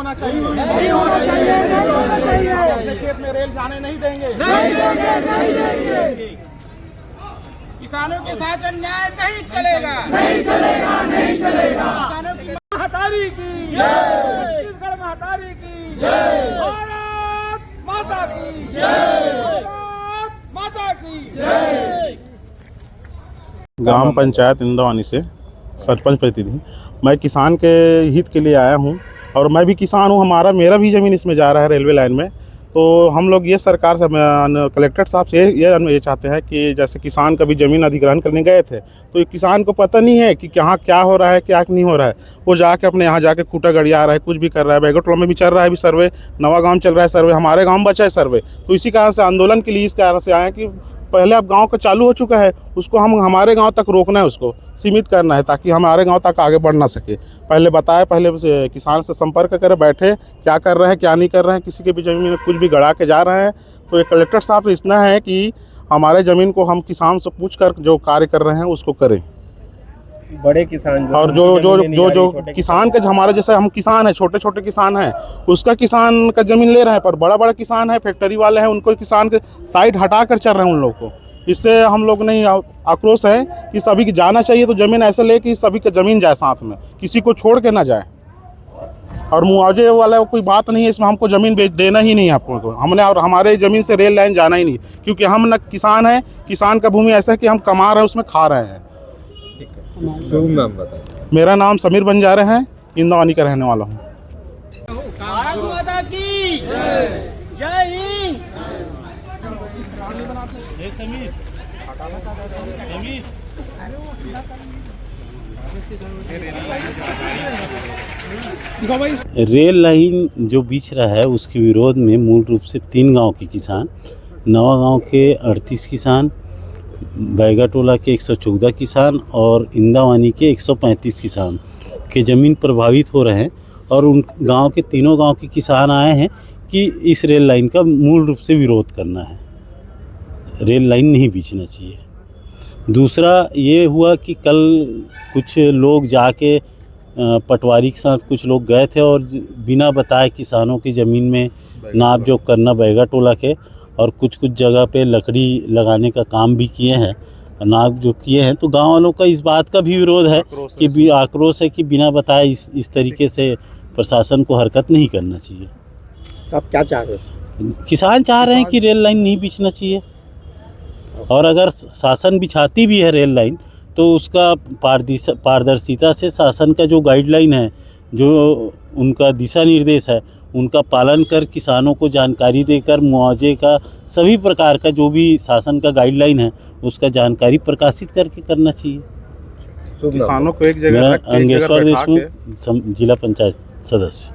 होना चाहिए, नहीं होना चाहिए, नहीं होना चाहिए। अपने खेत में रेल जाने नहीं देंगे, नहीं देंगे, नहीं देंगे। किसानों के साथ अन्याय नहीं चलेगा, नहीं चलेगा, नहीं चलेगा। किसानों की महतारी की जय, छत्तीसगढ़ महतारी की जय, भारत माता की जय, भारत माता की जय। ग्राम पंचायत इंदवानी से सरपंच प्रतिनिधि। मैं किसान के हित के लिए आया हूं और मैं भी किसान हूं। मेरा भी ज़मीन इसमें जा रहा है रेलवे लाइन में। तो हम लोग ये सरकार से कलेक्टर साहब से ये चाहते हैं कि जैसे किसान कभी ज़मीन अधिग्रहण करने गए थे तो किसान को पता नहीं है कि यहाँ क्या हो रहा है क्या नहीं हो रहा है। वो जाके अपने यहाँ जाके खूटा गड़िया रहा है, कुछ भी कर रहा है। बैगोटोला में भी चल रहा है अभी सर्वे, नवा गाँव चल रहा है सर्वे, हमारे गाँव में बचा है सर्वे। तो इसी कारण से आंदोलन के लिए इस कारण से आए हैं कि पहले अब गांव का चालू हो चुका है, उसको हम हमारे गांव तक रोकना है, उसको सीमित करना है ताकि हमारे गांव तक आगे बढ़ ना सके। पहले बताए, पहले किसान से संपर्क करें, बैठे क्या कर रहे हैं क्या नहीं कर रहे हैं, किसी के भी ज़मीन में कुछ भी गड़ा के जा रहे हैं। तो ये कलेक्टर साहब से इतना है कि हमारे ज़मीन को हम किसान से पूछ कर जो कार्य कर रहे हैं उसको करें। बड़े किसान और जो किसान के हमारे जैसे हम किसान हैं, छोटे छोटे किसान हैं, उसका किसान का ज़मीन ले रहे हैं, पर बड़ा बड़ा किसान है, फैक्ट्री वाले हैं, उनको किसान के साइड हटा कर चल रहे हैं उन लोग को। इससे हम लोग नहीं आक्रोश है कि सभी की जाना चाहिए तो ज़मीन ऐसे ले कि सभी का ज़मीन जाए साथ में, किसी को छोड़ के ना जाए। और मुआवजे वाला कोई बात नहीं है इसमें, हमको ज़मीन बेच देना ही नहीं है आपको हमने, और हमारे ज़मीन से रेल लाइन जाना ही नहीं, क्योंकि हम न किसान हैं। किसान का भूमि ऐसा है कि हम कमा रहे हैं, उसमें खा रहे हैं। नाम बताइए। मेरा नाम समीर बंजारे हैं, इंदवानी का रहने वाला हूँ। भारत माता की जय, जय हिंद। रेल लाइन जो बीच रहा है उसके विरोध में मूल रूप से 3 गांव के किसान, नवा गांव के 38 किसान, बैगाटोला के 114 किसान और इंदावानी के 135 किसान के ज़मीन प्रभावित हो रहे हैं। और उन गांव के तीनों गांव के किसान आए हैं कि इस रेल लाइन का मूल रूप से विरोध करना है, रेल लाइन नहीं बीचना चाहिए। दूसरा ये हुआ कि कल कुछ लोग जाके पटवारी के साथ कुछ लोग गए थे और बिना बताए किसानों की ज़मीन में नाप जोख करना बैगाटोला के, और कुछ जगह पे लकड़ी लगाने का काम भी किए हैं, नाप जो किए हैं। तो गांव वालों का इस बात का भी विरोध है कि आक्रोश है कि बिना बताए इस तरीके से प्रशासन को हरकत नहीं करना चाहिए। आप क्या चाह रहे हो? किसान चाह रहे हैं कि रेल लाइन नहीं बिछना चाहिए, और अगर शासन बिछाती भी है रेल लाइन तो उसका पारदर्शिता से शासन का जो गाइडलाइन है, जो उनका दिशा निर्देश है, उनका पालन कर किसानों को जानकारी देकर मुआवजे का सभी प्रकार का जो भी शासन का गाइडलाइन है उसका जानकारी प्रकाशित करके करना चाहिए। किसानों को एक जगह अंगेश्वर देशमुख, जिला पंचायत सदस्य।